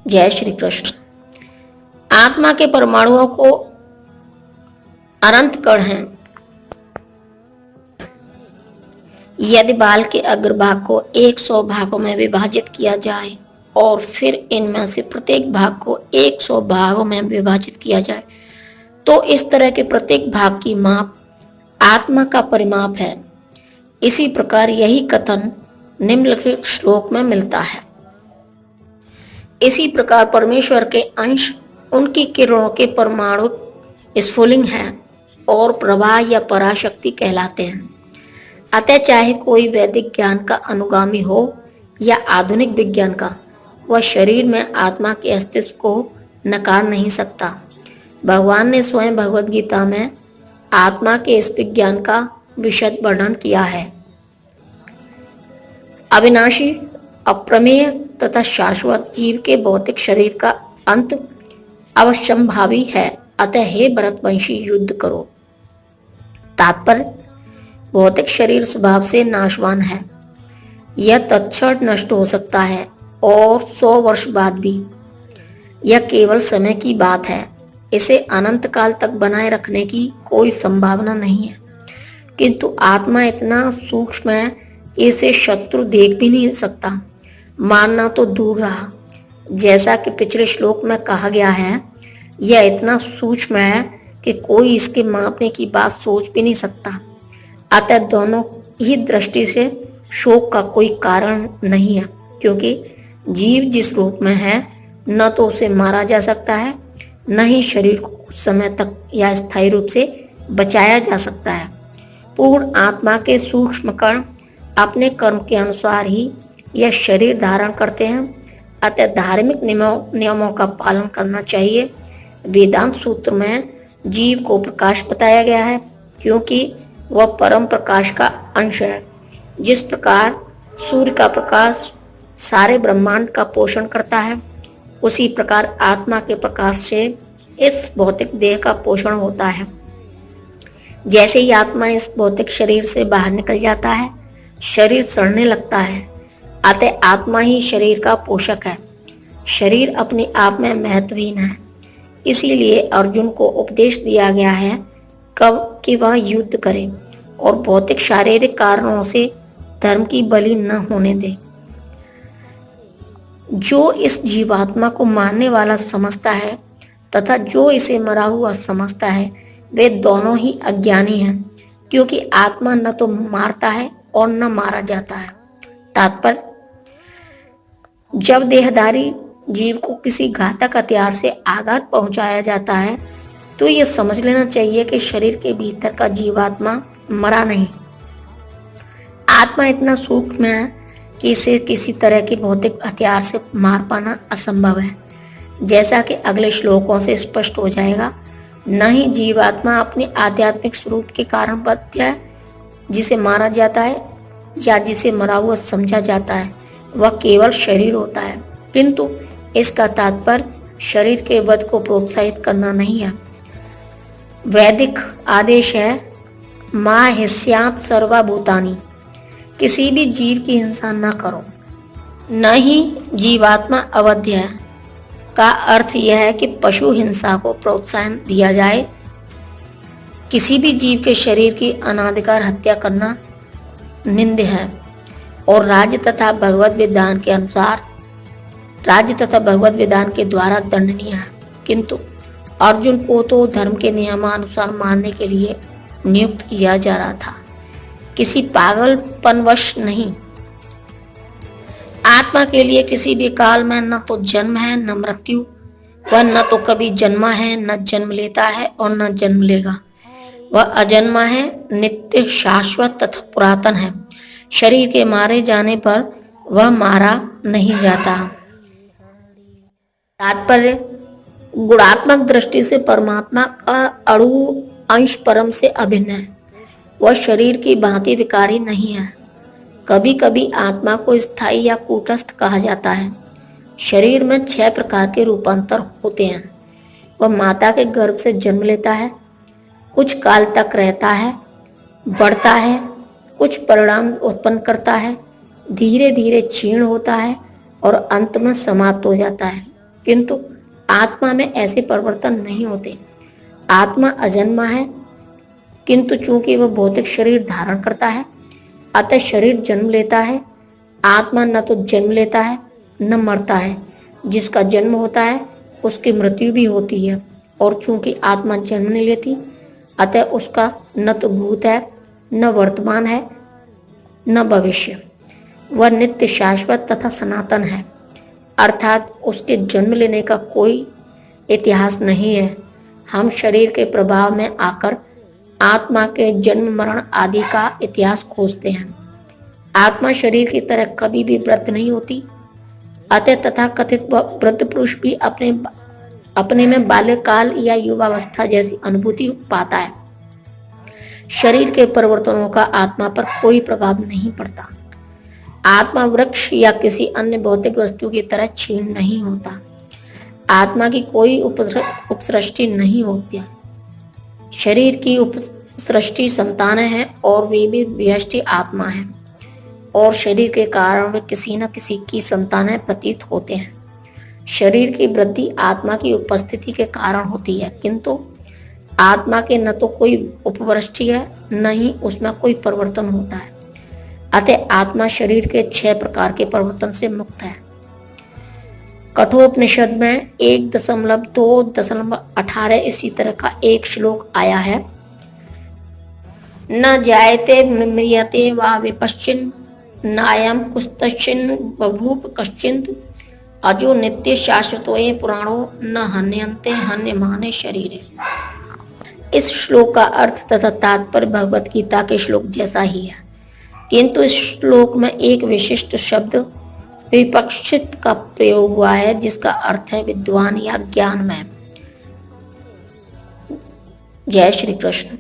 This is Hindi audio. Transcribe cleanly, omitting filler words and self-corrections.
जय श्री कृष्ण। आत्मा के परमाणुओं को अनंत कण हैं। यदि बाल के अग्रभाग को 100 भागों में विभाजित किया जाए और फिर इनमें से प्रत्येक भाग को 100 भागों में विभाजित किया जाए तो इस तरह के प्रत्येक भाग की माप आत्मा का परिमाप है। इसी प्रकार यही कथन निम्नलिखित श्लोक में मिलता है। इसी प्रकार परमेश्वर के अंश उनकी किरणों के परमाणु स्फुलिंग हैं और प्रवाह या पराशक्ति कहलाते हैं। अतः चाहे कोई वैदिक ज्ञान का अनुगामी हो या आधुनिक विज्ञान का, वह शरीर में आत्मा के अस्तित्व को नकार नहीं सकता। भगवान ने स्वयं भगवद गीता में आत्मा के इस विज्ञान का विशद वर्णन किया है। अविनाशी, अप्रमेय तथा शाश्वत जीव के भौतिक शरीर का अंत अवश्यंभावी है। अतः हे भरतवंशी, युद्ध करो। तात्पर्य: भौतिक शरीर स्वभाव से नाशवान है। यह तत्क्षण नष्ट हो सकता है और 100 वर्ष बाद भी। यह केवल समय की बात है। इसे अनंत काल तक बनाए रखने की कोई संभावना नहीं है। किंतु आत्मा इतना सूक्ष्म है, इसे शत्रु देख भी नहीं सकता। मानना तो दूर रहा, जैसा कि पिछले श्लोक में कहा गया है, यह इतना सूक्ष्म है कि कोई इसके मापने की बात सोच भी नहीं सकता। अतः दोनों ही दृष्टि से शोक का कोई कारण नहीं है, क्योंकि जीव जिस रूप में है, न तो उसे मारा जा सकता है, न ही शरीर को कुछ समय तक या स्थायी रूप से बचाया जा सकता है। पूर्ण आत्मा के सूक्ष्म कण अपने कर्म के अनुसार ही यह शरीर धारण करते हैं। अतः धार्मिक नियमों का पालन करना चाहिए। वेदांत सूत्र में जीव को प्रकाश बताया गया है, क्योंकि वह परम प्रकाश का अंश है। जिस प्रकार सूर्य का प्रकाश सारे ब्रह्मांड का पोषण करता है, उसी प्रकार आत्मा के प्रकाश से इस भौतिक देह का पोषण होता है। जैसे ही आत्मा इस भौतिक शरीर से बाहर निकल जाता है, शरीर सड़ने लगता है। अतः आत्मा ही शरीर का पोषक है। शरीर अपने आप में महत्वहीन है। इसीलिए अर्जुन को उपदेश दिया गया है कब कि वह युद्ध करे और भौतिक शारीरिक कारणों से धर्म की बलि न होने दे। जो इस जीवात्मा को मारने वाला समझता है तथा जो इसे मरा हुआ समझता है, वे दोनों ही अज्ञानी हैं, क्योंकि आत्मा न तो मारता है और न मारा जाता है। तात्पर्य: जब देहधारी जीव को किसी घातक हथियार से आघात पहुंचाया जाता है, तो यह समझ लेना चाहिए कि शरीर के भीतर का जीवात्मा मरा नहीं। आत्मा इतना सूक्ष्म है कि इसे किसी तरह के भौतिक हथियार से मार पाना असंभव है। जैसा कि अगले श्लोकों से स्पष्ट हो जाएगा, न ही जीवात्मा अपने आध्यात्मिक स्वरूप के कारण बद्ध है, जिसे मारा जाता है या जिसे मरा हुआ समझा जाता है, वह केवल शरीर होता है। किंतु इसका तात्पर्य शरीर के वध को प्रोत्साहित करना नहीं है। वैदिक आदेश है मां हिस्यात सर्वभूतानि, किसी भी जीव की हिंसा न करो। न ही जीवात्मा अवध्य है का अर्थ यह है कि पशु हिंसा को प्रोत्साहन दिया जाए। किसी भी जीव के शरीर की अनाधिकार हत्या करना निंद्य है और राज्य तथा भगवत विधान के अनुसार के द्वारा दंडनीय है। किंतु अर्जुन को तो धर्म के नियमानुसार मारने के लिए नियुक्त किया जा रहा था, किसी पागलपनवश नहीं। आत्मा के लिए किसी भी काल में न तो जन्म है न मृत्यु। वह न तो कभी जन्मा है, न जन्म लेता है और न जन्म लेगा। वह अजन्मा है, नित्य, शाश्वत तथा पुरातन है। शरीर के मारे जाने पर वह मारा नहीं जाता। तात्पर्य: गुणात्मक दृष्टि से परमात्मा का अणु अंश परम से अभिन्न है। वह शरीर की भांति विकारी नहीं है। कभी कभी आत्मा को स्थायी या कूटस्थ कहा जाता है। शरीर में 6 प्रकार के रूपांतर होते हैं। वह माता के गर्भ से जन्म लेता है, कुछ काल तक रहता है, बढ़ता है, कुछ परिणाम उत्पन्न करता है, धीरे धीरे क्षीण होता है और अंत में समाप्त हो जाता है। किंतु आत्मा में ऐसे परिवर्तन नहीं होते। आत्मा अजन्मा है, किंतु चूंकि वह भौतिक शरीर धारण करता है, अतः शरीर जन्म लेता है। आत्मा न तो जन्म लेता है न मरता है। जिसका जन्म होता है उसकी मृत्यु भी होती है, और चूंकि आत्मा जन्म नहीं लेती, अतः उसका न तो भूत है, न वर्तमान है, न भविष्य। वह नित्य, शाश्वत तथा सनातन है, अर्थात उसके जन्म लेने का कोई इतिहास नहीं है। हम शरीर के प्रभाव में आकर आत्मा के जन्म मरण आदि का इतिहास खोजते हैं। आत्मा शरीर की तरह कभी भी वृद्ध नहीं होती, अतः तथा कथित वृद्ध पुरुष भी अपने में बाल्यकाल या युवावस्था जैसी अनुभूति पाता है। शरीर के परिवर्तनों का आत्मा पर कोई प्रभाव नहीं पड़ता। आत्मा वृक्ष या किसी अन्य भौतिक वस्तु की तरह क्षीण नहीं होता। आत्मा की कोई उपसृष्टि नहीं होती। शरीर की उपसृष्टि संतानें हैं और वे भी व्यष्टि आत्मा है, और शरीर के कारण वे किसी न किसी की संतानें प्रतीत होते हैं। शरीर की वृद्धि आत्मा की उपस्थिति के कारण होती है, किंतु आत्मा के न तो कोई उपवृष्टि है, न ही उसमें कोई परिवर्तन होता है। अतः आत्मा शरीर के 6 प्रकार के परिवर्तन से मुक्त है। कठोपनिषद में 1.2.18 इसी तरह का एक श्लोक आया है। न जायते म्रियते वा विपश्चिन् नायं कुस्तश्चिन् बभूव कश्चित् अजो नित्य शाश्वतोये पुराणो न हन्यन्ते हन्यमाने शरीरे। इस श्लोक का अर्थ तथा तात्पर्य भगवत गीता के श्लोक जैसा ही है, किंतु इस श्लोक में एक विशिष्ट शब्द विपक्षित का प्रयोग हुआ है, जिसका अर्थ है विद्वान या ज्ञानमय। जय श्री कृष्ण।